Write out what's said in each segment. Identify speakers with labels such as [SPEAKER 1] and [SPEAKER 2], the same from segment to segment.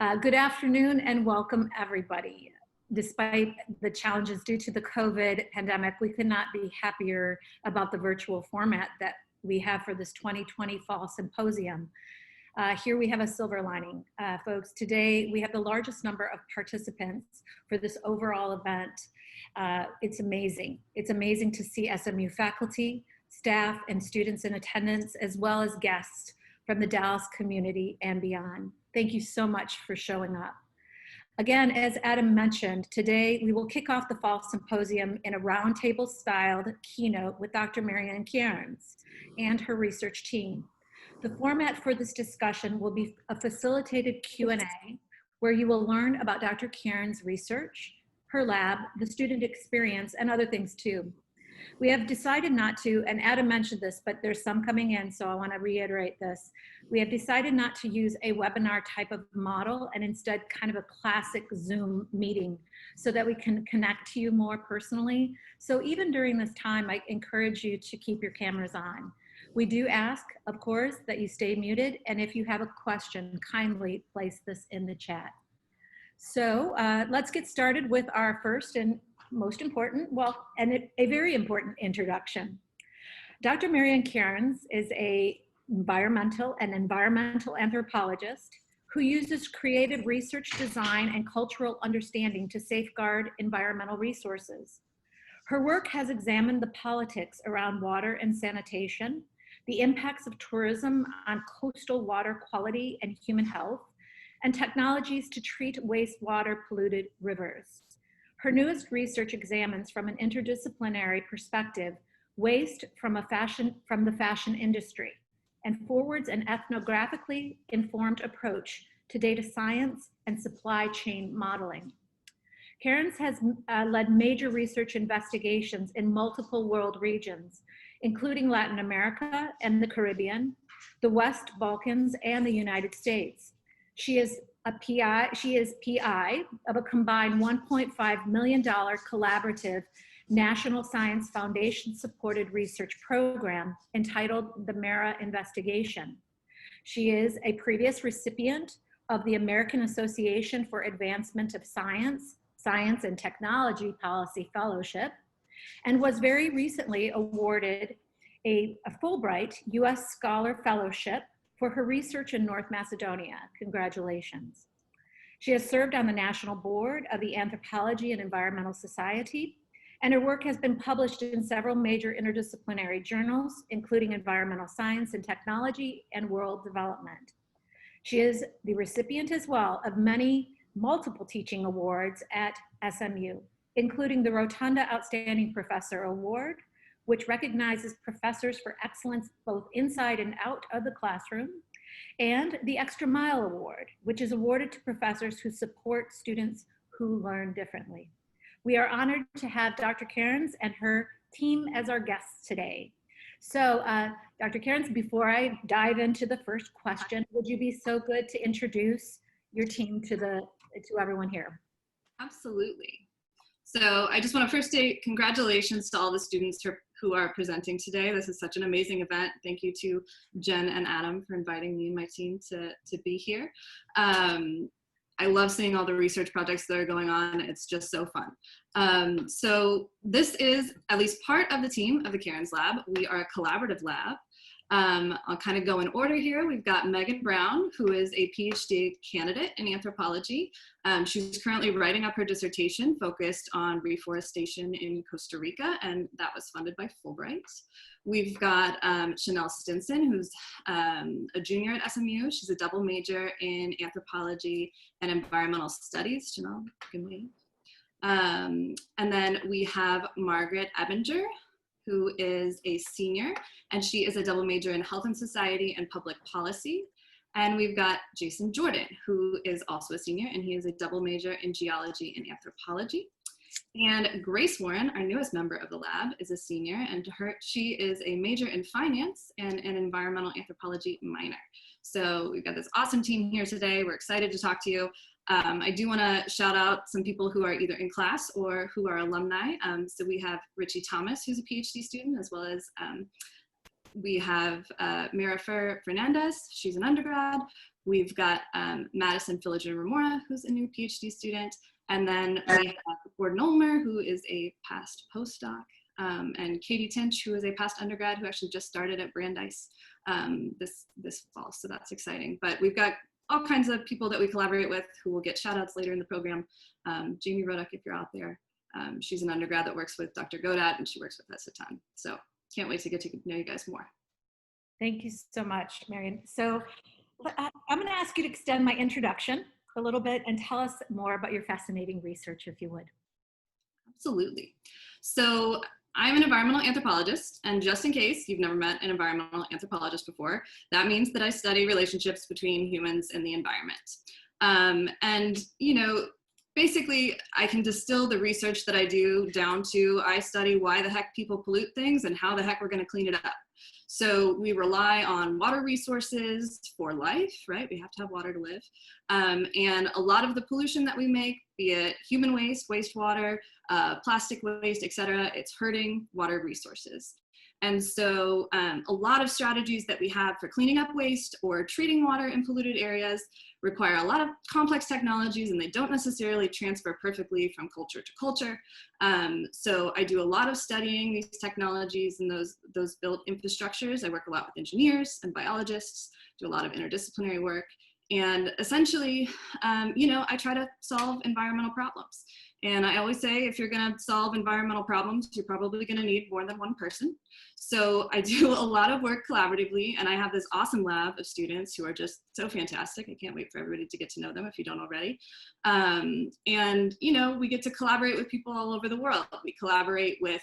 [SPEAKER 1] Good afternoon and welcome everybody. Despite the challenges due to the COVID pandemic, we could not be happier about the virtual format that we have for this 2020 Fall Symposium. Here we have a silver lining, folks. Today we have the largest number of participants for this overall event. It's amazing. It's amazing to see SMU faculty, staff, and students in attendance, as well as guests from the Dallas community and beyond. Thank you so much for showing up. Again, as Adam mentioned, today we will kick off the Fall Symposium in a roundtable styled keynote with Dr. Maryann Cairns and her research team. The format for this discussion will be a facilitated Q&A where you will learn about Dr. Cairns' research, her lab, the student experience, and other things too. We have decided not to, and Adam mentioned this, but there's some coming in, so I want to reiterate this. We have decided not to use a webinar type of model and instead kind of a classic Zoom meeting so that we can connect to you more personally. So even during this time, I encourage you to keep your cameras on. We do ask, of course, that you stay muted, and if you have a question, kindly place this in the chat. So let's get started with our first and most important, and a very important introduction. Dr. Maryann Cairns is an environmental anthropologist who uses creative research design and cultural understanding to safeguard environmental resources. Her work has examined the politics around water and sanitation, the impacts of tourism on coastal water quality and human health, and technologies to treat wastewater polluted rivers. Her newest research examines from an interdisciplinary perspective waste from the fashion industry and forwards an ethnographically informed approach to data science and supply chain modeling. Cairns has led major research investigations in multiple world regions, including Latin America and the Caribbean, the West Balkans, and the United States. She is PI of a combined $1.5 million collaborative National Science Foundation supported research program entitled the MERA Investigation. She is a previous recipient of the American Association for Advancement of Science and Technology Policy Fellowship, and was very recently awarded a Fulbright U.S. Scholar Fellowship for her research in North Macedonia. Congratulations. She has served on the National Board of the Anthropology and Environmental Society, and her work has been published in several major interdisciplinary journals, including Environmental Science and Technology and World Development. She is the recipient as well of multiple teaching awards at SMU, including the Rotunda Outstanding Professor Award, which recognizes professors for excellence both inside and out of the classroom, and the Extra Mile Award, which is awarded to professors who support students who learn differently. We are honored to have Dr. Cairns and her team as our guests today. So Dr. Cairns, before I dive into the first question, would you be so good to introduce your team to everyone here?
[SPEAKER 2] Absolutely. So I just want to first say congratulations to all the students who are presenting today. This is such an amazing event. Thank you to Jen and Adam for inviting me and my team to be here. I love seeing all the research projects that are going on. It's just so fun. So this is at least part of the team of the Cairns Lab. We are a collaborative lab. I'll kind of go in order here. We've got Megan Brown, who is a PhD candidate in anthropology. She's currently writing up her dissertation focused on reforestation in Costa Rica, and that was funded by Fulbright. We've got Chanel Stinson, who's a junior at SMU. She's a double major in anthropology and environmental studies. Chanel, good morning. And then we have Margaret Ebinger, who is a senior, and she is a double major in health and society and public policy. And we've got Jason Jordan, who is also a senior, and he is a double major in geology and anthropology. And Grace Warren, our newest member of the lab, is a senior, and she is a major in finance and an environmental anthropology minor. So we've got this awesome team here today. We're excited to talk to you. I do want to shout out some people who are either in class or who are alumni. So we have Richie Thomas, who's a PhD student, as well as we have Marifer Fernandez, she's an undergrad. We've got Madison Philogene-Remora, who's a new PhD student. And then we have Gordon Ulmer, who is a past postdoc, and Katie Tinch, who is a past undergrad who actually just started at Brandeis this fall. So that's exciting. But we've got all kinds of people that we collaborate with who will get shout outs later in the program. Jamie Roddick, if you're out there, she's an undergrad that works with Dr. Godat, and she works with us a ton. So can't wait to get to know you guys more.
[SPEAKER 1] Thank you so much, Maryann. So I'm going to ask you to extend my introduction a little bit and tell us more about your fascinating research, if you would.
[SPEAKER 2] Absolutely. So I'm an environmental anthropologist, and just in case you've never met an environmental anthropologist before, that means that I study relationships between humans and the environment. And, you know, basically I can distill the research that I do down to, I study why the heck people pollute things and how the heck we're going to clean it up. So we rely on water resources for life, right? We have to have water to live. And a lot of the pollution that we make, be it human waste, wastewater, plastic waste, et cetera, it's hurting water resources. And so a lot of strategies that we have for cleaning up waste or treating water in polluted areas require a lot of complex technologies, and they don't necessarily transfer perfectly from culture to culture. So I do a lot of studying these technologies and those built infrastructures. I work a lot with engineers and biologists, do a lot of interdisciplinary work. And essentially, you know, I try to solve environmental problems. And I always say, if you're going to solve environmental problems, you're probably going to need more than one person. So I do a lot of work collaboratively, and I have this awesome lab of students who are just so fantastic. I can't wait for everybody to get to know them if you don't already. And, you know, we get to collaborate with people all over the world. We collaborate with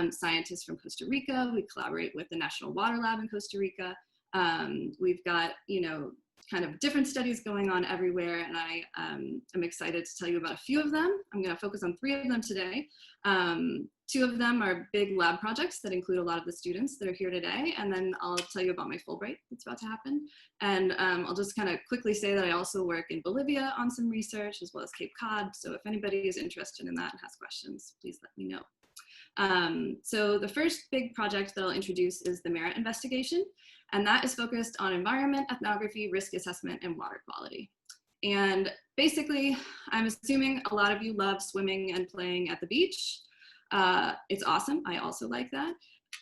[SPEAKER 2] scientists from Costa Rica. We collaborate with the National Water Lab in Costa Rica. We've got, you know, kind of different studies going on everywhere, and I am excited to tell you about a few of them. I'm going to focus on 3 of them today. 2 of them are big lab projects that include a lot of the students that are here today, and then I'll tell you about my Fulbright that's about to happen. And I'll just kind of quickly say that I also work in Bolivia on some research, as well as Cape Cod, so if anybody is interested in that and has questions, please let me know. So the first big project that I'll introduce is the MERIT investigation, and that is focused on environment, ethnography, risk assessment, and water quality. And basically, I'm assuming a lot of you love swimming and playing at the beach. It's awesome, I also like that.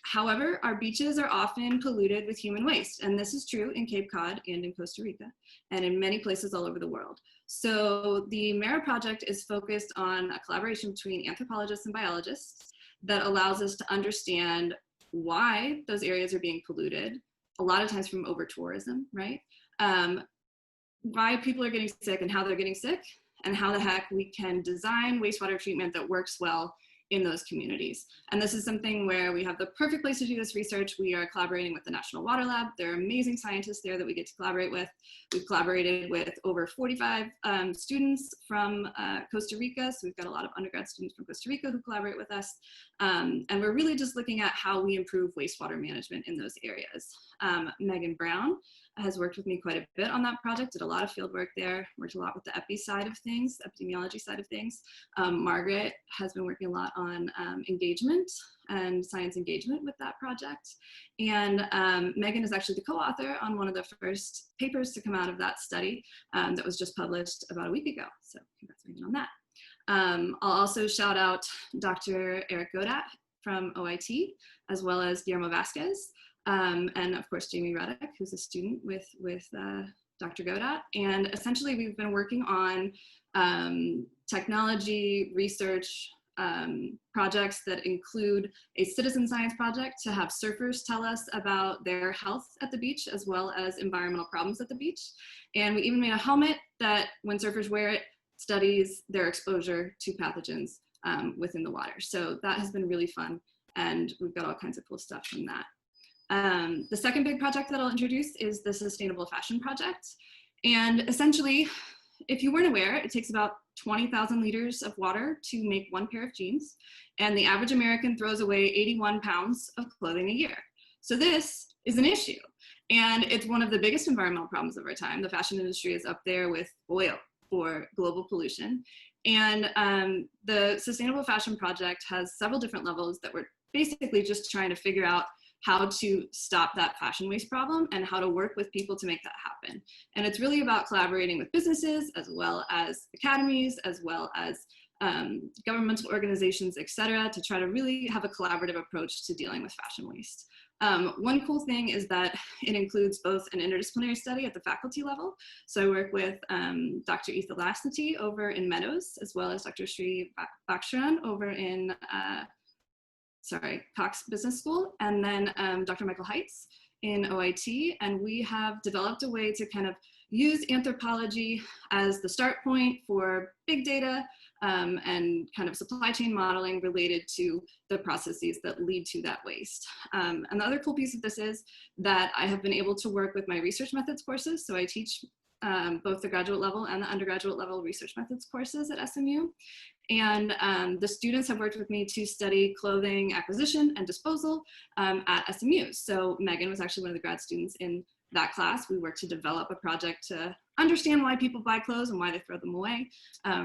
[SPEAKER 2] However, our beaches are often polluted with human waste, and this is true in Cape Cod and in Costa Rica, and in many places all over the world. So the MERIT project is focused on a collaboration between anthropologists and biologists that allows us to understand why those areas are being polluted, a lot of times from over-tourism, right? Why people are getting sick and how they're getting sick, and how the heck we can design wastewater treatment that works well in those communities. And this is something where we have the perfect place to do this research. We are collaborating with the National Water Lab. There are amazing scientists there that we get to collaborate with. We've collaborated with over 45 students from Costa Rica. So we've got a lot of undergrad students from Costa Rica who collaborate with us. And we're really just looking at how we improve wastewater management in those areas. Megan Brown has worked with me quite a bit on that project, did a lot of field work there, worked a lot with the epi side of things, epidemiology side of things. Margaret has been working a lot on engagement and science engagement with that project. And Megan is actually the co-author on one of the first papers to come out of that study that was just published about a week ago. So congrats, Megan, on that. I'll also shout out Dr. Eric Godat from OIT, as well as Guillermo Vasquez. And of course, Jamie Roddick, who's a student with Dr. Godat. And essentially, we've been working on technology research projects that include a citizen science project to have surfers tell us about their health at the beach, as well as environmental problems at the beach. And we even made a helmet that, when surfers wear it, studies their exposure to pathogens within the water. So that has been really fun, and we've got all kinds of cool stuff from that. The second big project that I'll introduce is the Sustainable Fashion Project. And essentially, if you weren't aware, it takes about 20,000 liters of water to make 1 pair of jeans, and the average American throws away 81 pounds of clothing a year. So this is an issue, and it's one of the biggest environmental problems of our time. The fashion industry is up there with oil for global pollution. And the Sustainable Fashion Project has several different levels that we're basically just trying to figure out how to stop that fashion waste problem and how to work with people to make that happen. And it's really about collaborating with businesses as well as academies, as well as governmental organizations, et cetera, to try to really have a collaborative approach to dealing with fashion waste. One cool thing is that it includes both an interdisciplinary study at the faculty level. So I work with Dr. Etha Lasnity over in Meadows, as well as Dr. Sri Baksharan over in Cox Business School, and then Dr. Michael Heitz in OIT. And we have developed a way to kind of use anthropology as the start point for big data and kind of supply chain modeling related to the processes that lead to that waste. And the other cool piece of this is that I have been able to work with my research methods courses. So I teach both the graduate level and the undergraduate level research methods courses at SMU. And the students have worked with me to study clothing acquisition and disposal at SMU. So Megan was actually one of the grad students in that class. We worked to develop a project to understand why people buy clothes and why they throw them away.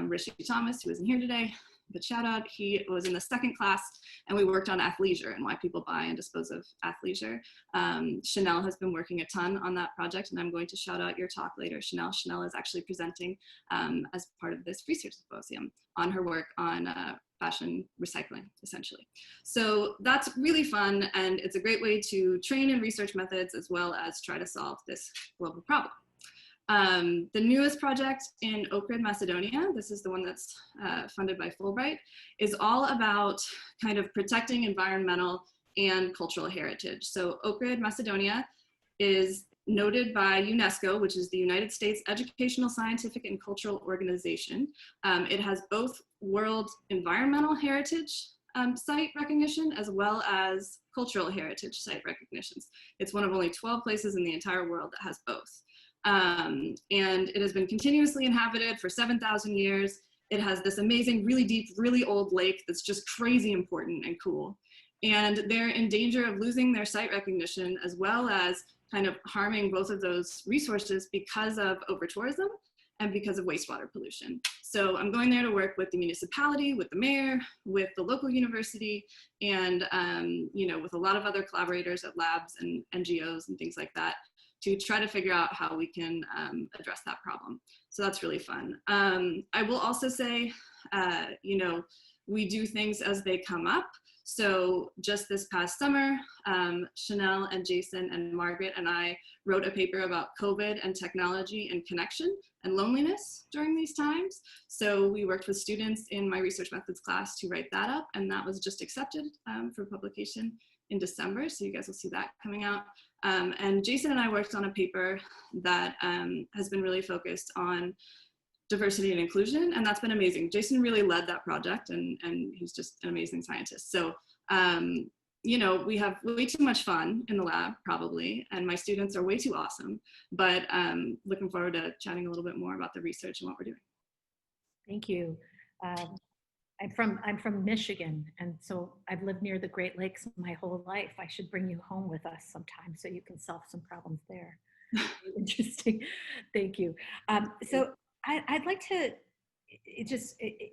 [SPEAKER 2] Rishi Thomas, who isn't here today, but shout out, he was in the second class, and we worked on athleisure and why people buy and dispose of athleisure. Chanel has been working a ton on that project, and I'm going to shout out your talk later, Chanel. Chanel is actually presenting as part of this research symposium on her work on fashion recycling, essentially. So that's really fun, and it's a great way to train in research methods as well as try to solve this global problem. The newest project in Oak Ridge, Macedonia, this is the one that's funded by Fulbright, is all about kind of protecting environmental and cultural heritage. So Oak Ridge, Macedonia is noted by UNESCO, which is the United States Educational, Scientific, and Cultural Organization. It has both World Environmental Heritage site recognition as well as cultural heritage site recognitions. It's one of only 12 places in the entire world that has both. And it has been continuously inhabited for 7,000 years. It has this amazing, really deep, really old lake that's just crazy important and cool. And they're in danger of losing their site recognition as well as kind of harming both of those resources because of over-tourism and because of wastewater pollution. So I'm going there to work with the municipality, with the mayor, with the local university, and you know, with a lot of other collaborators at labs and NGOs and things like that, to try to figure out how we can address that problem. So that's really fun. I will also say, you know, we do things as they come up. So just this past summer, Chanel and Jason and Margaret and I wrote a paper about COVID and technology and connection and loneliness during these times. So we worked with students in my research methods class to write that up, and that was just accepted for publication in December. So you guys will see that coming out. And Jason and I worked on a paper that has been really focused on diversity and inclusion, and that's been amazing. Jason really led that project, and he's just an amazing scientist. So, you know, we have way too much fun in the lab, probably, and my students are way too awesome, but looking forward to chatting a little bit more about the research and what we're doing.
[SPEAKER 1] Thank you. I'm from Michigan, and so I've lived near the Great Lakes my whole life. I should bring you home with us sometime so you can solve some problems there. Interesting. Thank you. So I'd like to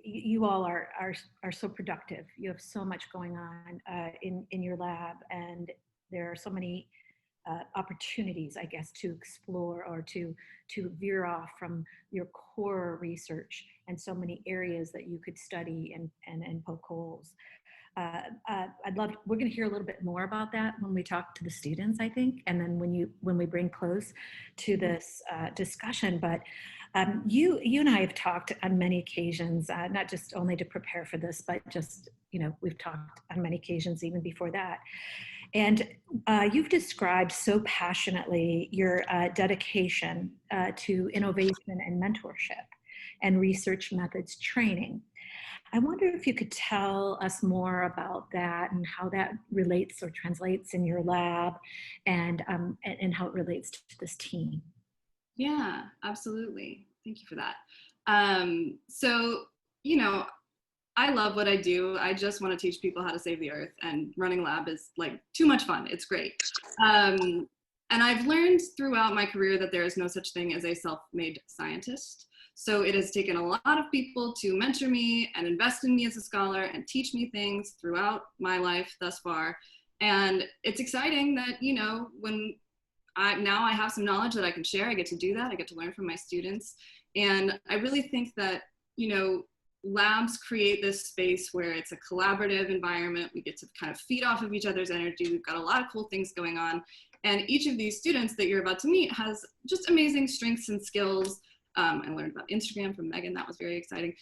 [SPEAKER 1] you all are so productive. You have so much going on in your lab, and there are so many opportunities, I guess, to explore or to veer off from your core research, and so many areas that you could study and poke holes. We're going to hear a little bit more about that when we talk to the students, I think, and then when we bring close to this discussion. But you and I have talked on many occasions, not just only to prepare for this, but just, you know, we've talked on many occasions even before that. And you've described so passionately your dedication to innovation and mentorship and research methods training. I wonder if you could tell us more about that and how that relates or translates in your lab, and how it relates to this team.
[SPEAKER 2] Yeah, absolutely. Thank you for that. So, you know, I love what I do. I just want to teach people how to save the earth, and running a lab is like too much fun. It's great. And I've learned throughout my career that there is no such thing as a self-made scientist. So it has taken a lot of people to mentor me and invest in me as a scholar and teach me things throughout my life thus far. And it's exciting that, you know, when now I have some knowledge that I can share, I get to do that, I get to learn from my students. And I really think that, you know, labs create this space where it's a collaborative environment. We get to kind of feed off of each other's energy. We've got a lot of cool things going on. And each of these students that you're about to meet has just amazing strengths and skills. I learned about Instagram from Megan. That was very exciting.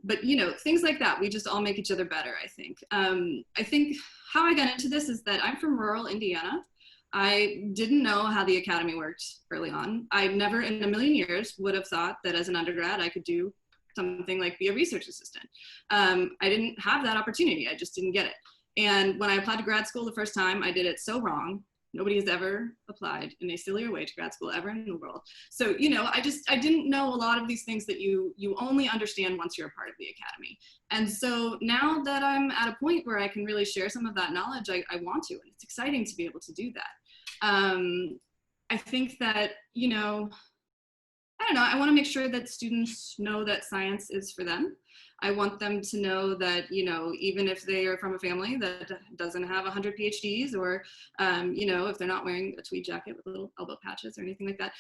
[SPEAKER 2] But, you know, things like that, we just all make each other better, I think. I think how I got into this is that I'm from rural Indiana. I didn't know how the academy worked early on. I never in a million years would have thought that as an undergrad, I could do something like be a research assistant. I didn't have that opportunity. I just didn't get it. And when I applied to grad school the first time, I did it so wrong. Nobody has ever applied in a sillier way to grad school ever in the world. So, you know, I didn't know a lot of these things that you only understand once you're a part of the academy. And so now that I'm at a point where I can really share some of that knowledge, I want to, and it's exciting to be able to do that. I think that, you know, I don't know, I want to make sure that students know that science is for them. I want them to know that, you know, even if they are from a family that doesn't have 100 PhDs or, you know, if they're not wearing a tweed jacket with little elbow patches or anything like that,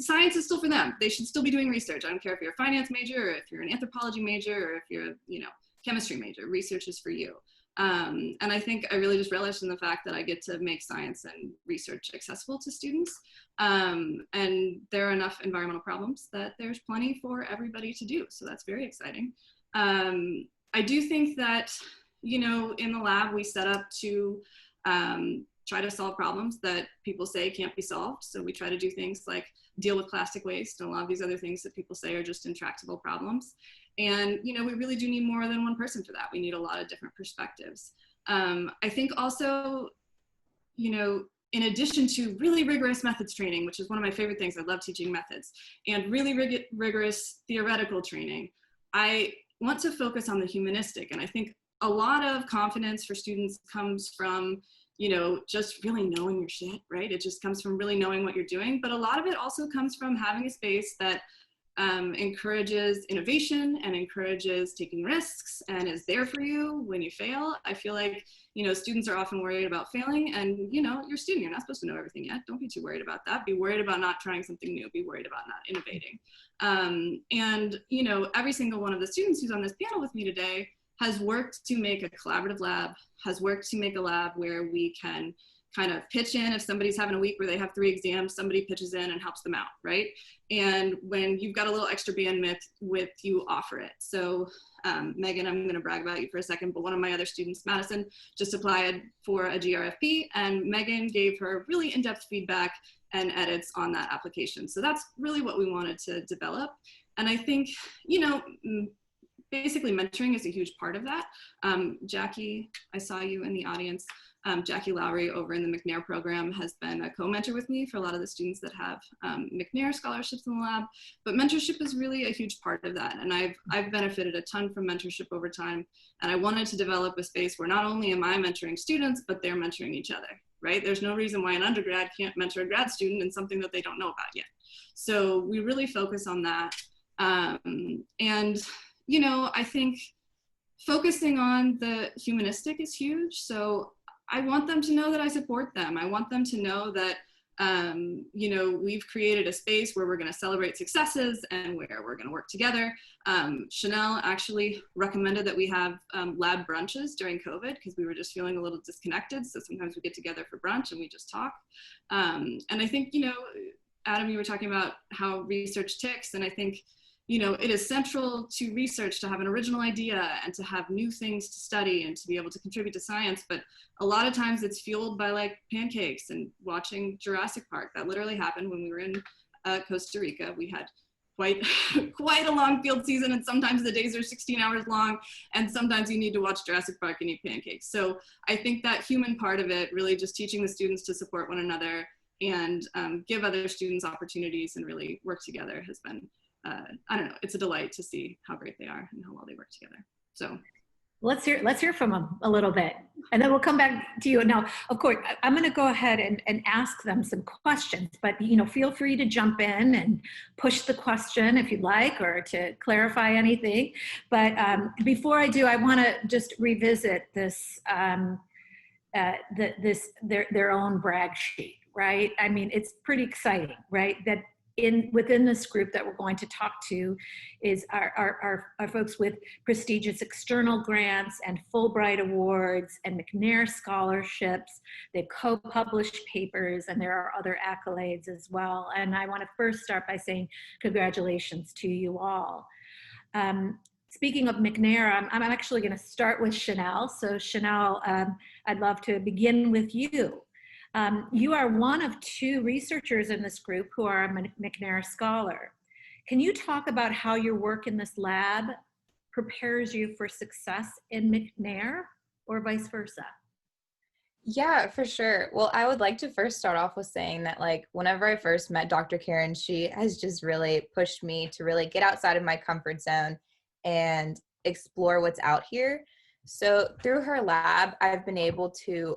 [SPEAKER 2] science is still for them. They should still be doing research. I don't care if you're a finance major or if you're an anthropology major or if you're a, you know, chemistry major, research is for you. And I think I really just relish in the fact that I get to make science and research accessible to students. And there are enough environmental problems that there's plenty for everybody to do. So that's very exciting. I do think that, you know, in the lab we set up to try to solve problems that people say can't be solved. So we try to do things like deal with plastic waste and a lot of these other things that people say are just intractable problems. And, you know, we really do need more than one person for that. We need a lot of different perspectives. I think also, you know, in addition to really rigorous methods training, which is one of my favorite things, I love teaching methods, and really rigorous theoretical training, I want to focus on the humanistic. And I think a lot of confidence for students comes from, you know, just really knowing your shit, right? It just comes from really knowing what you're doing. But a lot of it also comes from having a space that encourages innovation and encourages taking risks and is there for you when you fail. I feel like, you know, students are often worried about failing, and, you know, you're a student, you're not supposed to know everything yet. Don't be too worried about that. Be worried about not trying something new. Be worried about not innovating. And, you know, every single one of the students who's on this panel with me today has worked to make a collaborative lab, has worked to make a lab where we can kind of pitch in. If somebody's having a week where they have 3 exams, somebody pitches in and helps them out, right? And when you've got a little extra bandwidth, you offer it. So Megan, I'm gonna brag about you for a second, but one of my other students, Madison, just applied for a GRFP, and Megan gave her really in-depth feedback and edits on that application. So that's really what we wanted to develop. And I think, you know, basically mentoring is a huge part of that. Jackie, I saw you in the audience. Jackie Lowry over in the McNair program has been a co-mentor with me for a lot of the students that have McNair scholarships in the lab, but mentorship is really a huge part of that. And I've benefited a ton from mentorship over time. And I wanted to develop a space where not only am I mentoring students, but they're mentoring each other, right? There's no reason why an undergrad can't mentor a grad student in something that they don't know about yet. So we really focus on that. And, you know, I think focusing on the humanistic is huge. So I want them to know that I support them. I want them to know that, you know, we've created a space where we're going to celebrate successes and where we're going to work together. Chanel actually recommended that we have lab brunches during COVID because we were just feeling a little disconnected. So sometimes we get together for brunch and we just talk. And I think, you know, Adam, you were talking about how research ticks, and I think, you know, it is central to research to have an original idea and to have new things to study and to be able to contribute to science. But a lot of times it's fueled by like pancakes and watching Jurassic Park. That literally happened when we were in Costa Rica. We had quite a long field season, and sometimes the days are 16 hours long, and sometimes you need to watch Jurassic Park and eat pancakes. So I think that human part of it, really just teaching the students to support one another and give other students opportunities and really work together has been, I don't know, it's a delight to see how great they are and how well they work together. So
[SPEAKER 1] let's hear from them a little bit, and then we'll come back to you. Now, of course, I'm going to go ahead and ask them some questions, but, you know, feel free to jump in and push the question if you'd like, or to clarify anything. But before I do, I want to just revisit this their own brag sheet, right? I mean, it's pretty exciting, right? That within this group that we're going to talk to is our folks with prestigious external grants and Fulbright awards and McNair scholarships. They've co-published papers, and there are other accolades as well. And I want to first start by saying congratulations to you all. Speaking of McNair, I'm actually going to start with Chanel. So Chanel, I'd love to begin with you. You are one of two researchers in this group who are a McNair scholar. Can you talk about how your work in this lab prepares you for success in McNair or vice versa?
[SPEAKER 3] Yeah, for sure. Well, I would like to first start off with saying that, like, whenever I first met Dr. Cairns, she has just really pushed me to really get outside of my comfort zone and explore what's out here. So through her lab, I've been able to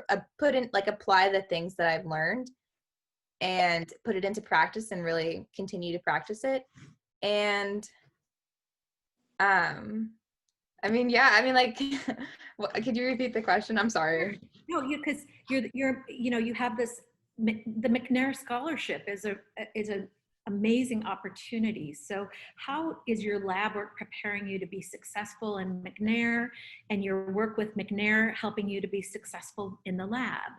[SPEAKER 3] apply the things that I've learned and put it into practice and really continue to practice it. And like, could you repeat the question? I'm sorry.
[SPEAKER 1] No, because you have this, the McNair scholarship is a amazing opportunity. So how is your lab work preparing you to be successful in McNair, and your work with McNair helping you to be successful in the lab?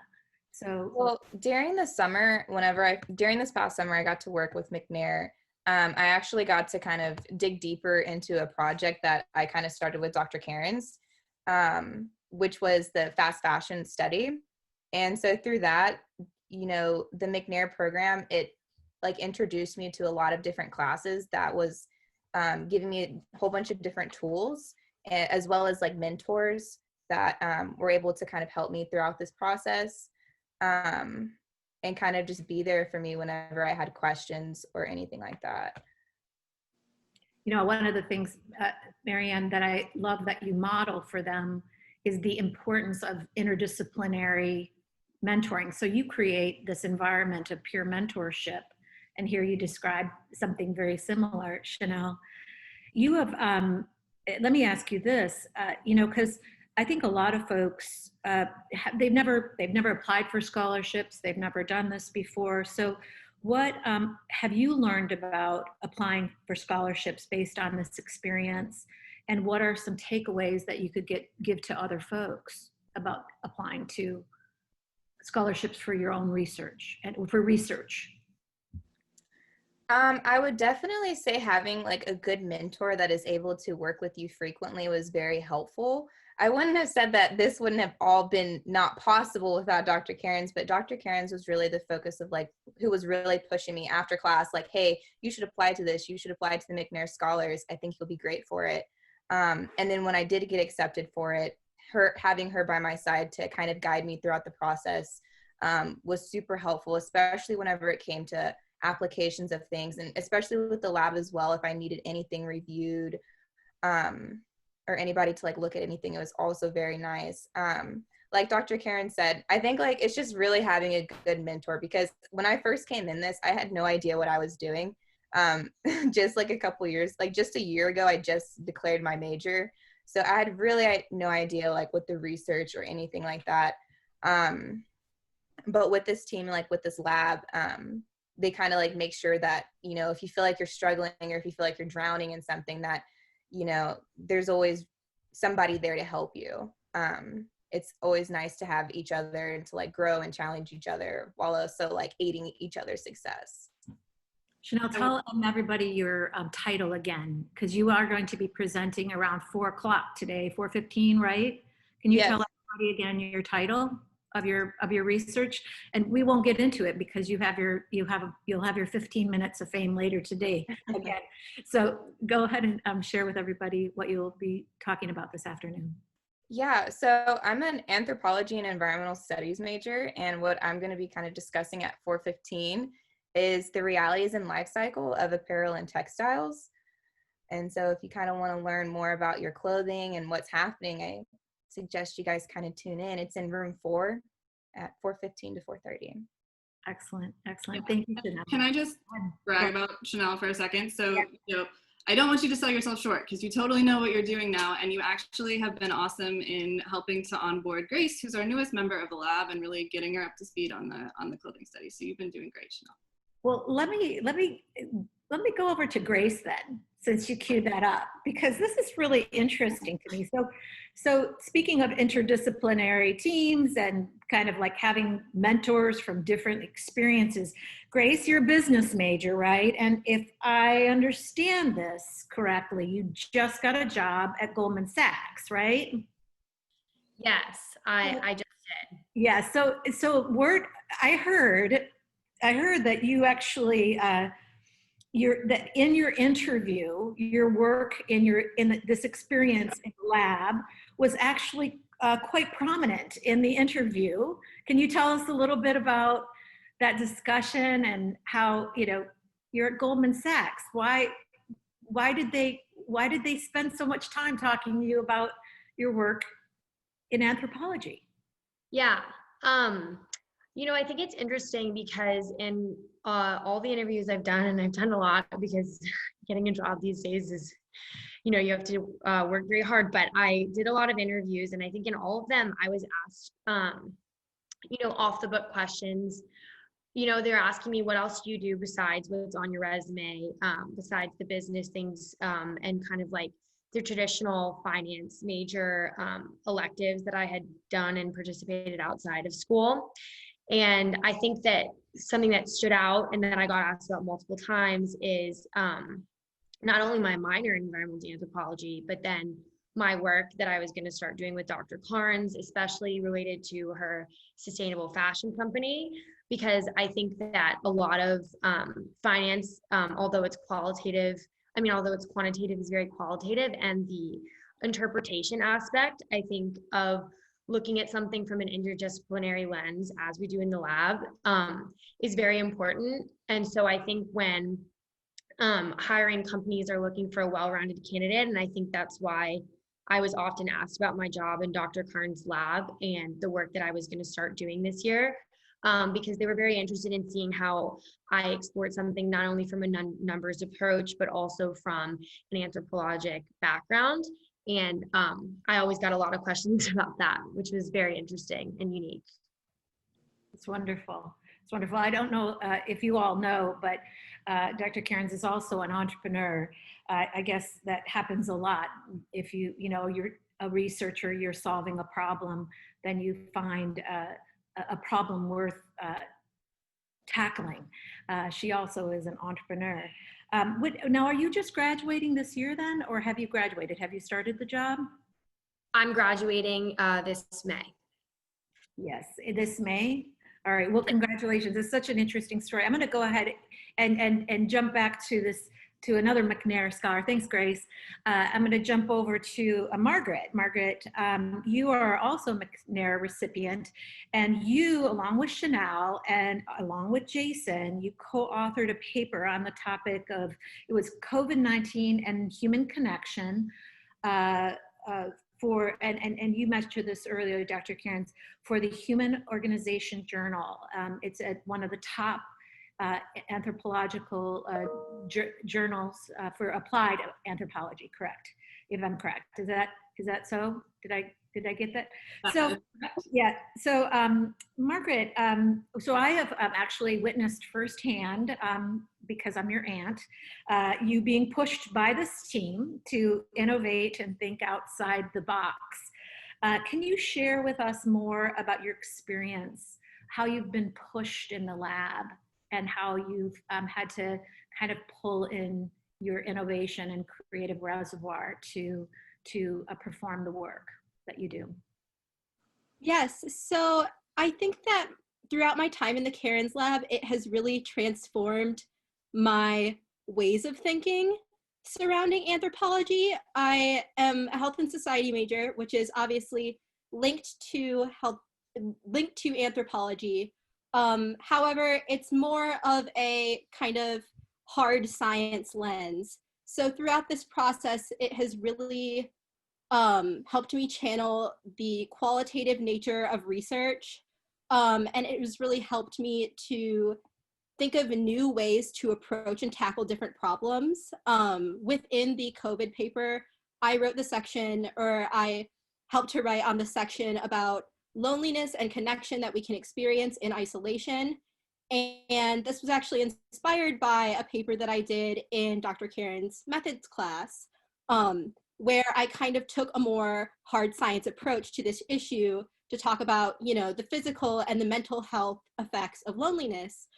[SPEAKER 1] So,
[SPEAKER 3] well, during this past summer, I got to work with McNair. I actually got to kind of dig deeper into a project that I kind of started with Dr. Cairns, which was the fast fashion study. And so through that, the McNair program, it like introduced me to a lot of different classes that was giving me a whole bunch of different tools, as well as like mentors that were able to kind of help me throughout this process, and kind of just be there for me whenever I had questions or anything like that.
[SPEAKER 1] One of the things, Maryann, that I love that you model for them is the importance of interdisciplinary mentoring. So you create this environment of peer mentorship. And here you describe something very similar, Chanel. You have, let me ask you this, because I think a lot of folks, they've never applied for scholarships. They've never done this before. So what have you learned about applying for scholarships based on this experience? And what are some takeaways that you could give to other folks about applying to scholarships for your own research and for research?
[SPEAKER 3] I would definitely say having like a good mentor that is able to work with you frequently was very helpful. I wouldn't have said that this wouldn't have all been not possible without Dr. Cairns, but Dr. Cairns was really the focus of like, who was really pushing me after class, like, hey, you should apply to this. You should apply to the McNair Scholars. I think you'll be great for it. And then when I did get accepted for it, having her by my side to kind of guide me throughout the process was super helpful, especially whenever it came to applications of things, and especially with the lab as well. If I needed anything reviewed or anybody to like look at anything, it was also very nice. Like Dr. Cairns said, I think like it's just really having a good mentor, because when I first came in this, I had no idea what I was doing. Just like just a year ago, I just declared my major. So I had really no idea like with the research or anything like that. But with this team, like with this lab, they kind of like make sure that, if you feel like you're struggling or if you feel like you're drowning in something, that, there's always somebody there to help you. It's always nice to have each other and to like grow and challenge each other while also like aiding each other's success.
[SPEAKER 1] Chanel, tell everybody your title again, because you are going to be presenting around 4 o'clock today, 4:15, right? Can you tell everybody again your title of your research? And we won't get into it because you'll have your 15 minutes of fame later today again. So go ahead and share with everybody what you'll be talking about this afternoon.
[SPEAKER 3] Yeah, so I'm an anthropology and environmental studies major, and what I'm going to be kind of discussing at 4:15 is the realities and life cycle of apparel and textiles. And so if you kind of want to learn more about your clothing and what's happening, I suggest you guys kind of tune in. It's in room 4 at 4:15 to 4:30.
[SPEAKER 1] Excellent. Thank you, Chanel.
[SPEAKER 2] Can I just brag about Chanel for a second? So, I don't want you to sell yourself short because you totally know what you're doing now, and you actually have been awesome in helping to onboard Grace, who's our newest member of the lab, and really getting her up to speed on the clothing study. So you've been doing great, Chanel.
[SPEAKER 1] Well, let me go over to Grace then, since you queued that up, because this is really interesting to me. So speaking of interdisciplinary teams and kind of like having mentors from different experiences, Grace, you're a business major, right? And if I understand this correctly, you just got a job at Goldman Sachs, right?
[SPEAKER 4] Yes, I just did.
[SPEAKER 1] Yeah. So I heard that you actually that in your interview, your work in this experience in the lab was actually quite prominent in the interview. Can you tell us a little bit about that discussion and how, you know, you're at Goldman Sachs? Why did they spend so much time talking to you about your work in anthropology?
[SPEAKER 4] Yeah. You know, I think it's interesting because in all the interviews I've done, and I've done a lot because getting a job these days is, you know, you have to work very hard, but I did a lot of interviews, and I think in all of them I was asked, you know, off the book questions. You know, they're asking me, what else do you do besides what's on your resume, besides the business things, and kind of like the traditional finance major electives that I had done and participated outside of school. And I think that something that stood out and that I got asked about multiple times is not only my minor in environmental anthropology, but then my work that I was going to start doing with Dr. Cairns, especially related to her sustainable fashion company, because I think that a lot of finance, although it's quantitative, is very qualitative, and the interpretation aspect, I think, of looking at something from an interdisciplinary lens, as we do in the lab, is very important. And so I think when hiring companies are looking for a well-rounded candidate, and I think that's why I was often asked about my job in Dr. Cairns' lab and the work that I was going to start doing this year, because they were very interested in seeing how I explored something not only from a numbers approach, but also from an anthropologic background. And I always got a lot of questions about that, which was very interesting and unique.
[SPEAKER 1] It's wonderful. It's wonderful. I don't know if you all know, but Dr. Cairns is also an entrepreneur. I guess that happens a lot. If you're a researcher, you're solving a problem, then you find a problem worth tackling. She also is an entrepreneur. Now, are you just graduating this year then, or have you graduated? Have you started the job?
[SPEAKER 4] I'm graduating this May.
[SPEAKER 1] Yes, this May. All right. Well, congratulations. It's such an interesting story. I'm going to go ahead and jump back to another McNair scholar. Thanks, Grace. I'm going to jump over to Margaret. Margaret, you are also a McNair recipient, and you, along with Chanel and along with Jason, you co-authored a paper on the topic of, it was COVID-19 and human connection, and you mentioned this earlier, Dr. Cairns, for the Human Organization Journal. It's at one of the top anthropological journals for applied anthropology, correct? If I'm correct, is that so? Did I get that? So yeah. So Margaret, so I have actually witnessed firsthand, because I'm your aunt, you being pushed by this team to innovate and think outside the box. Can you share with us more about your experience, how you've been pushed in the lab, and how you've had to kind of pull in your innovation and creative reservoir to perform the work that you do?
[SPEAKER 5] Yes, so I think that throughout my time in the Cairns lab, it has really transformed my ways of thinking surrounding anthropology. I am a health and society major, which is obviously linked to anthropology. However, it's more of a kind of hard science lens. So throughout this process, it has really helped me channel the qualitative nature of research. And it has really helped me to think of new ways to approach and tackle different problems. Within the COVID paper, I wrote the section, or I helped to write on the section about loneliness and connection that we can experience in isolation. And this was actually inspired by a paper that I did in Dr. Cairns' methods class, where I kind of took a more hard science approach to this issue to talk about, you know, the physical and the mental health effects of loneliness.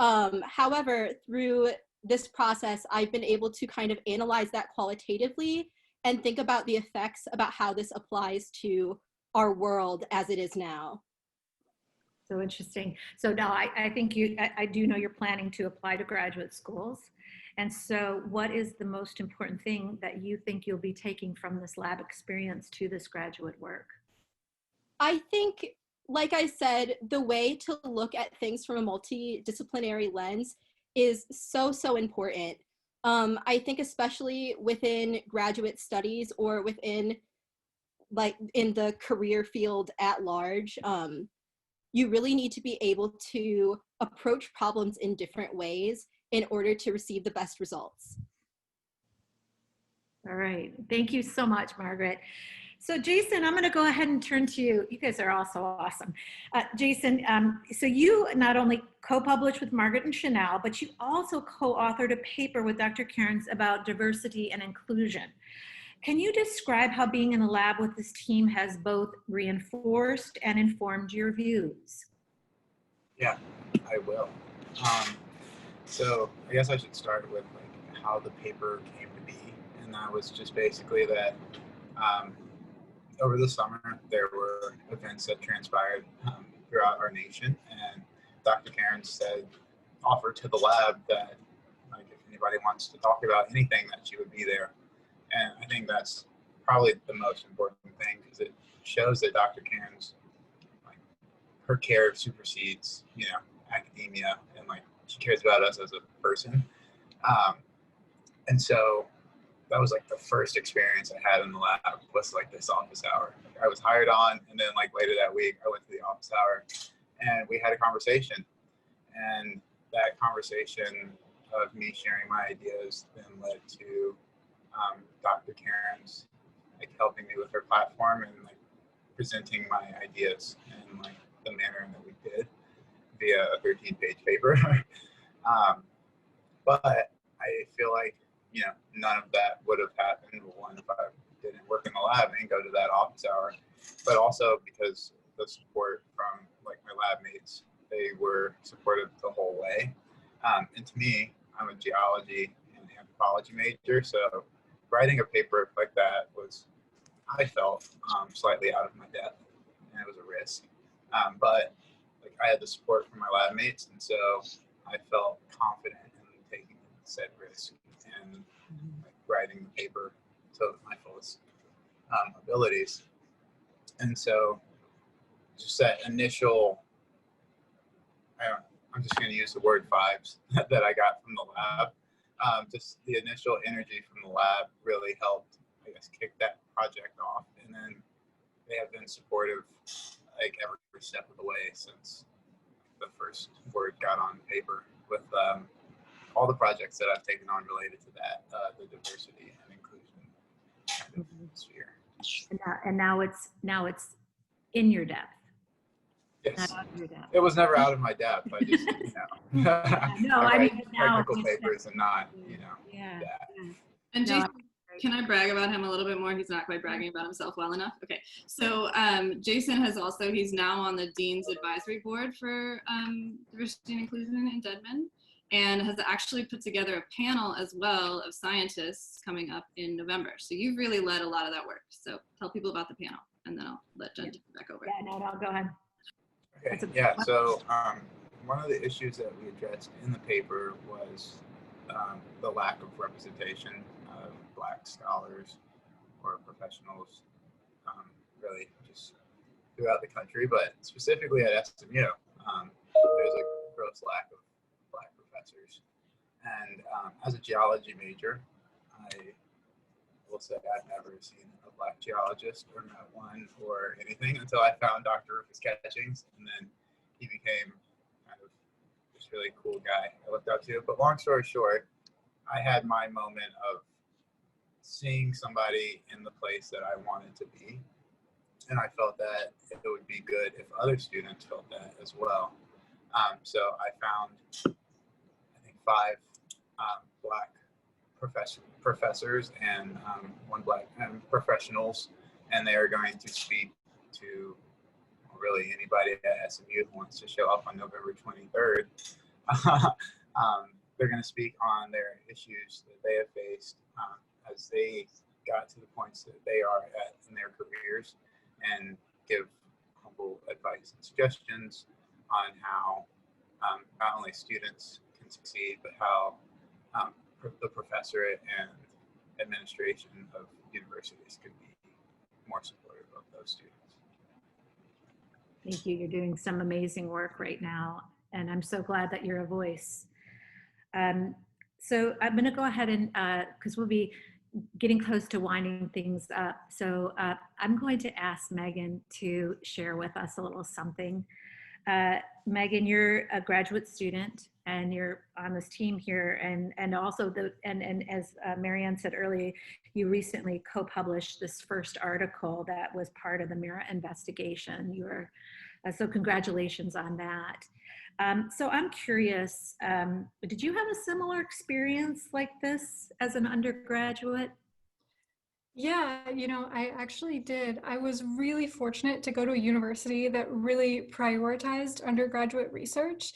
[SPEAKER 5] However, through this process, I've been able to kind of analyze that qualitatively and think about the effects about how this applies to our world as it is now.
[SPEAKER 1] So interesting. So now I think I do know you're planning to apply to graduate schools. And so what is the most important thing that you think you'll be taking from this lab experience to this graduate work?
[SPEAKER 5] I think, like I said, the way to look at things from a multidisciplinary lens is so, so important. I think especially within graduate studies or within, like, in the career field at large, you really need to be able to approach problems in different ways in order to receive the best results.
[SPEAKER 1] All right. Thank you so much, Margaret. So Jason, I'm going to go ahead and turn to you. You guys are also awesome. Jason, so you not only co-published with Margaret and Chanel, but you also co-authored a paper with Dr. Cairns about diversity and inclusion. Can you describe how being in the lab with this team has both reinforced and informed your views?
[SPEAKER 6] Yeah, I will. So I guess I should start with like how the paper came to be, and that was just basically that over the summer there were events that transpired throughout our nation, and Dr. Cairns offered to the lab that like if anybody wants to talk about anything, that she would be there. And I think that's probably the most important thing, because it shows that Dr. Cairns, like, her care supersedes, you know, academia, and like she cares about us as a person. And so that was like the first experience I had in the lab, was like this office hour. I was hired on, and then like later that week I went to the office hour and we had a conversation, and that conversation of me sharing my ideas then led to Dr. Cairns like helping me with her platform and like presenting my ideas in like the manner that we did via a 13-page paper. But I feel like, you know, none of that would have happened, one, if I didn't work in the lab and go to that office hour, but also because the support from like my lab mates, they were supportive the whole way. And to me, I'm a geology and anthropology major, so writing a paper like that was, I felt, slightly out of my depth, and it was a risk. But like I had the support from my lab mates, and so I felt confident in taking said risk and like writing the paper to my fullest abilities. And so just that initial, I'm just going to use the word vibes that I got from the lab. Just the initial energy from the lab really helped, I guess, kick that project off. And then they have been supportive like every step of the way since the first word got on paper, with all the projects that I've taken on related to that, the diversity and inclusion kind of sphere.
[SPEAKER 1] And now it's in your depth.
[SPEAKER 6] Yes.
[SPEAKER 1] Not out of your depth.
[SPEAKER 6] It was never out of my depth. I just, you know,
[SPEAKER 1] No,
[SPEAKER 6] I
[SPEAKER 1] I
[SPEAKER 6] write
[SPEAKER 1] mean, now
[SPEAKER 6] technical papers and not, you know,
[SPEAKER 1] yeah.
[SPEAKER 6] that.
[SPEAKER 2] And
[SPEAKER 1] No,
[SPEAKER 2] Jason, can I brag about him a little bit more? He's not quite bragging about himself well enough. Okay, so Jason has also, he's now on the Dean's Advisory Board for Diversity and Inclusion in Dedman, and has actually put together a panel as well of scientists coming up in November. So you've really led a lot of that work. So tell people about the panel, and then I'll let Jen take it back over.
[SPEAKER 1] Yeah, no, go ahead.
[SPEAKER 6] Okay, yeah, so one of the issues that we addressed in the paper was the lack of representation of Black scholars or professionals, really just throughout the country, but specifically at SMU. There's a gross lack of Black professors. And as a geology major, I will say I've never seen a Black geologist or met one or anything until I found Dr. Rufus Catchings, and then he became kind of just really cool guy I looked up to. But long story short, I had my moment of seeing somebody in the place that I wanted to be. And I felt that it would be good if other students felt that as well. So I found, I think, 5 Black professors and 1 Black professionals, and they are going to speak to really anybody at SMU who wants to show up on November 23rd. They're going to speak on their issues that they have faced as they got to the points that they are at in their careers, and give humble advice and suggestions on how not only students can succeed, but how the professorate and administration of universities could be more supportive of those students.
[SPEAKER 1] Thank you. You're doing some amazing work right now, and I'm so glad that you're a voice. So I'm going to go ahead and, because we'll be getting close to winding things up. So I'm going to ask Megan to share with us a little something. Megan, you're a graduate student and you're on this team here, and also and as Maryann said earlier, you recently co-published this first article that was part of the Mira investigation. So congratulations on that. So I'm curious, did you have a similar experience like this as an undergraduate?
[SPEAKER 7] Yeah, I actually did. I was really fortunate to go to a university that really prioritized undergraduate research.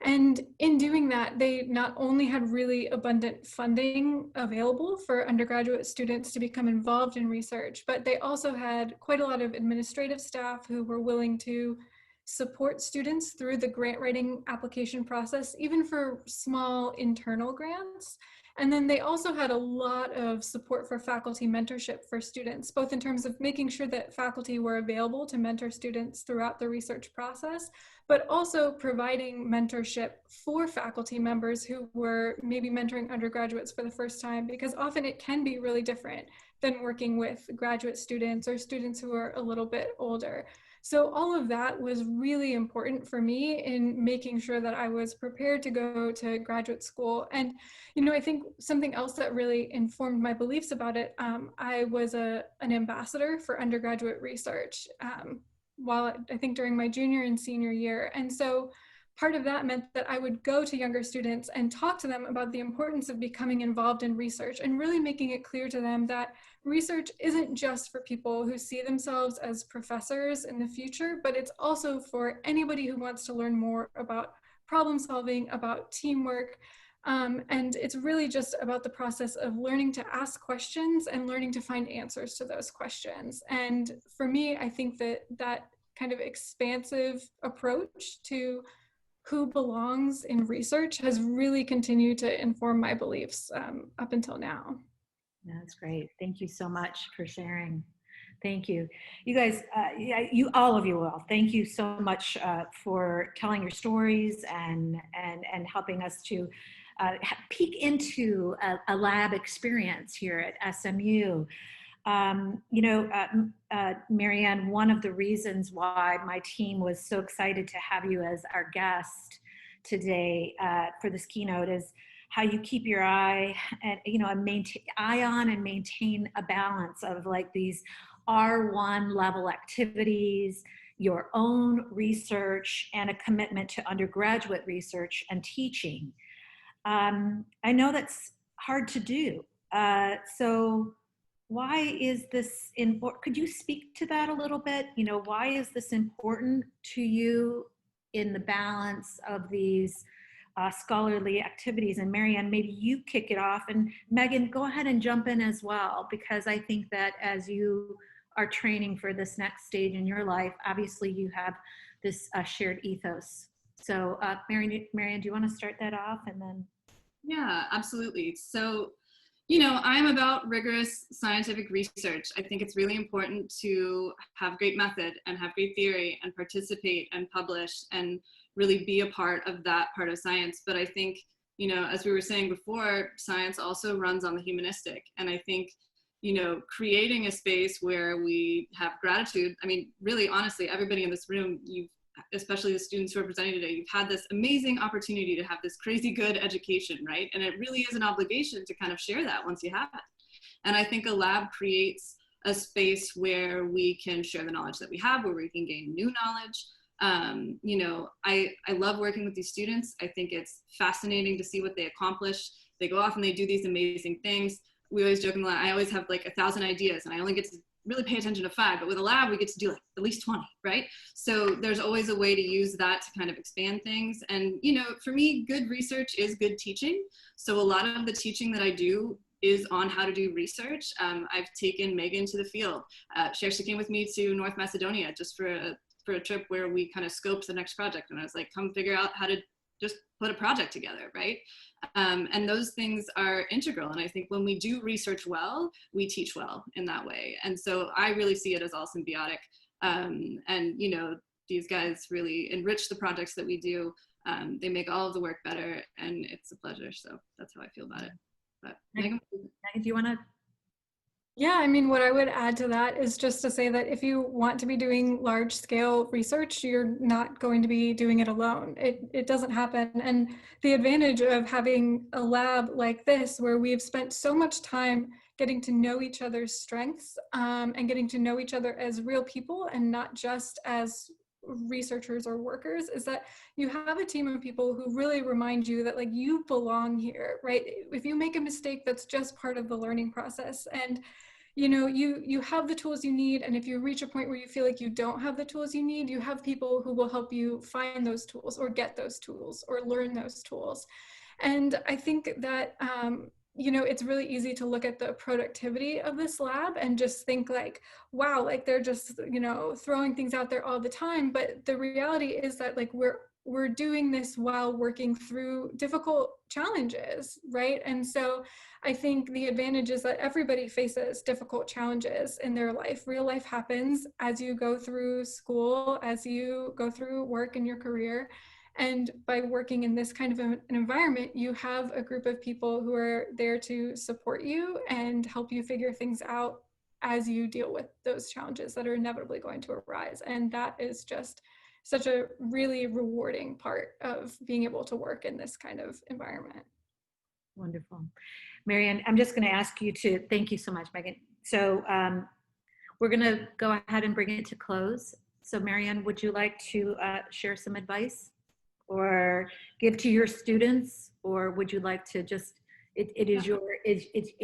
[SPEAKER 7] And in doing that, they not only had really abundant funding available for undergraduate students to become involved in research, but they also had quite a lot of administrative staff who were willing to support students through the grant writing application process, even for small internal grants. And then they also had a lot of support for faculty mentorship for students, both in terms of making sure that faculty were available to mentor students throughout the research process, but also providing mentorship for faculty members who were maybe mentoring undergraduates for the first time, because often it can be really different than working with graduate students or students who are a little bit older. So all of that was really important for me in making sure that I was prepared to go to graduate school. And, I think something else that really informed my beliefs about it, I was an ambassador for undergraduate research while I think during my junior and senior year. And so part of that meant that I would go to younger students and talk to them about the importance of becoming involved in research and really making it clear to them that research isn't just for people who see themselves as professors in the future, but it's also for anybody who wants to learn more about problem solving, about teamwork. And it's really just about the process of learning to ask questions and learning to find answers to those questions. And for me, I think that kind of expansive approach to who belongs in research has really continued to inform my beliefs up until now.
[SPEAKER 1] That's great. Thank you so much for sharing. Thank you. You guys, all of you will. Thank you so much for telling your stories and helping us to peek into a lab experience here at SMU. Maryann, one of the reasons why my team was so excited to have you as our guest today for this keynote is how you keep your eye on and maintain a balance of like these R1 level activities, your own research, and a commitment to undergraduate research and teaching. I know that's hard to do. So why is this important? Could you speak to that a little bit? Why is this important to you in the balance of these scholarly activities? And Maryann, maybe you kick it off, and Megan, go ahead and jump in as well, because I think that as you are training for this next stage in your life, obviously you have this shared ethos. So Maryann, do you want to start that off and then?
[SPEAKER 2] Yeah, absolutely. So, I'm about rigorous scientific research. I think it's really important to have great method and have great theory and participate and publish and really be a part of that part of science. But I think, as we were saying before, science also runs on the humanistic. And I think, creating a space where we have gratitude. I mean, really, honestly, everybody in this room, you've especially the students who are presenting today, you've had this amazing opportunity to have this crazy good education, right? And it really is an obligation to kind of share that once you have it. And I think a lab creates a space where we can share the knowledge that we have, where we can gain new knowledge. You know, I love working with these students. I think it's fascinating to see what they accomplish. They go off and they do these amazing things. We always joke in the lab, I always have like 1,000 ideas and I only get to really pay attention to 5, but with a lab, we get to do like at least 20, right? So there's always a way to use that to kind of expand things. And, you know, for me, good research is good teaching. So a lot of the teaching that I do is on how to do research. I've taken Megan to the field. She came with me to North Macedonia just for a trip where we kind of scoped the next project. And I was like, come figure out how to just put a project together, right? And those things are integral. And I think when we do research well, we teach well in that way. And so I really see it as all symbiotic. And, you know, these guys really enrich the projects that we do. They make all of the work better, and it's a pleasure. So that's how I feel about it. But Megan,
[SPEAKER 1] do you want to?
[SPEAKER 7] Yeah, I mean, what I would add to that is just to say that if you want to be doing large scale research, you're not going to be doing it alone. It doesn't happen. And the advantage of having a lab like this, where we've spent so much time getting to know each other's strengths and getting to know each other as real people and not just as researchers or workers, is that you have a team of people who really remind you that like you belong here, right? If you make a mistake, that's just part of the learning process. And you know, you have the tools you need, and if you reach a point where you feel like you don't have the tools you need, you have people who will help you find those tools or get those tools or learn those tools. And I think that you know, it's really easy to look at the productivity of this lab and just think like, wow, like they're just, you know, throwing things out there all the time. But the reality is that like we're doing this while working through difficult challenges, right? And so I think the advantage is that everybody faces difficult challenges in their life. Real life happens as you go through school, as you go through work in your career. And by working in this kind of an environment, you have a group of people who are there to support you and help you figure things out as you deal with those challenges that are inevitably going to arise. And that is just such a really rewarding part of being able to work in this kind of environment.
[SPEAKER 1] Wonderful. Maryann, I'm just going to ask you to, thank you so much, Megan. So we're going to go ahead and bring it to close. So Maryann, would you like to share some advice or give to your students, or would you like to just, it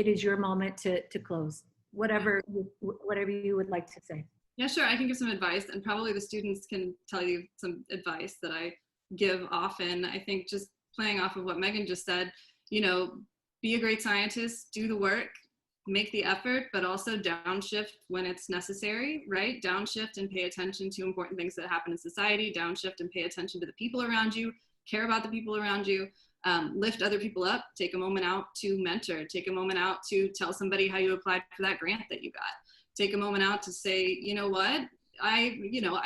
[SPEAKER 1] is your moment to close, whatever you would like to say.
[SPEAKER 2] Yeah, sure. I can give some advice, and probably the students can tell you some advice that I give often. I think just playing off of what Megan just said, you know, be a great scientist, do the work, make the effort, but also downshift when it's necessary, right? Downshift and pay attention to important things that happen in society, downshift and pay attention to the people around you, care about the people around you, lift other people up, take a moment out to mentor, take a moment out to tell somebody how you applied for that grant that you got. Take a moment out to say, you know what, I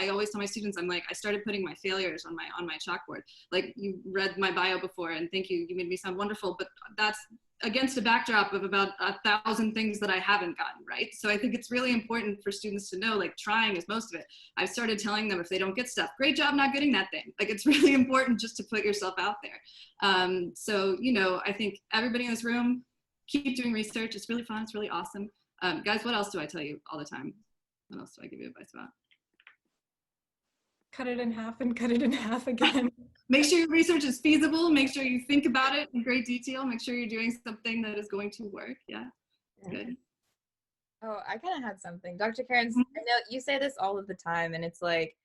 [SPEAKER 2] always tell my students, I'm like, I started putting my failures on my chalkboard. Like, you read my bio before, and thank you, you made me sound wonderful, but that's against a backdrop of about 1,000 things that I haven't gotten, right? So I think it's really important for students to know, like, trying is most of it. I've started telling them if they don't get stuff, great job not getting that thing. Like, it's really important just to put yourself out there. So, you know, I think everybody in this room, keep doing research. It's really fun, it's really awesome. Guys, what else do I tell you all the time? What else do I give you advice about?
[SPEAKER 7] Cut it in half and cut it in half again.
[SPEAKER 2] Make sure your research is feasible. Make sure you think about it in great detail. Make sure you're doing something that is going to work. Yeah, good.
[SPEAKER 3] Oh, I kind of had something. Dr. Cairns, I know you say this all of the time, and it's like,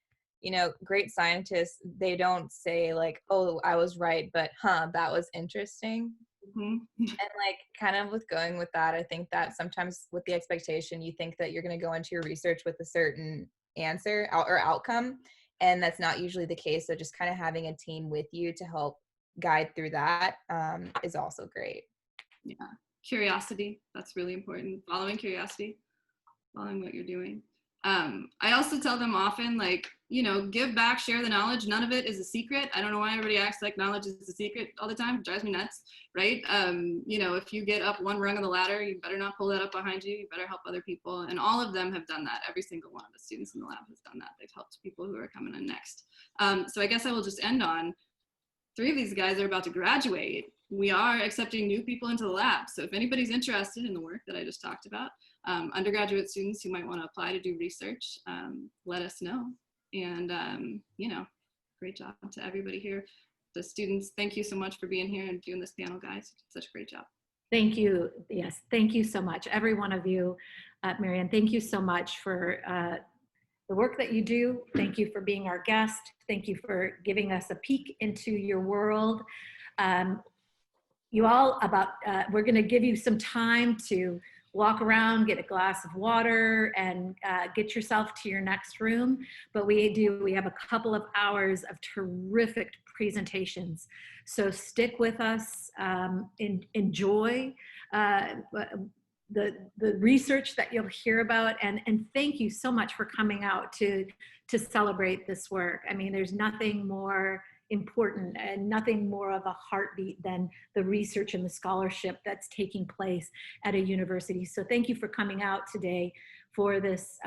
[SPEAKER 3] you know, great scientists, they don't say like, oh, I was right, but that was interesting. And like, kind of with going with that, I think that sometimes with the expectation, you think that you're going to go into your research with a certain answer or outcome, and that's not usually the case. So just kind of having a team with you to help guide through that is also great. Yeah.
[SPEAKER 2] Curiosity, that's really important. Following curiosity, following what you're doing. I also tell them often, like, you know, give back, share the knowledge. None of it is a secret. I don't know why everybody acts like knowledge is a secret all the time. It drives me nuts, right? You know, if you get up one rung of the ladder, you better not pull that up behind you. You better help other people. And all of them have done that. Every single one of the students in the lab has done that. They've helped people who are coming in next. So I guess I will just end on 3 of these guys are about to graduate. We are accepting new people into the lab. So if anybody's interested in the work that I just talked about, undergraduate students who might want to apply to do research, let us know. And, you know, great job to everybody here. The students, thank you so much for being here and doing this panel, guys. Such a great job.
[SPEAKER 1] Thank you. Yes, thank you so much. Every one of you, Maryann, thank you so much for the work that you do. Thank you for being our guest. Thank you for giving us a peek into your world. You all, we're gonna give you some time to walk around, get a glass of water, and get yourself to your next room. But we have a couple of hours of terrific presentations. So stick with us, enjoy the research that you'll hear about, and thank you so much for coming out to celebrate this work. I mean, there's nothing more important and nothing more of a heartbeat than the research and the scholarship that's taking place at a university. So thank you for coming out today for this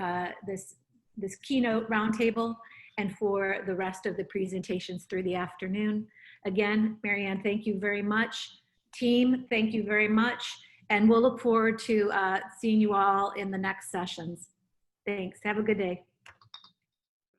[SPEAKER 1] keynote roundtable and for the rest of the presentations through the afternoon. Again, Maryann, thank you very much. Team, thank you very much. And we'll look forward to seeing you all in the next sessions. Thanks. Have a good day.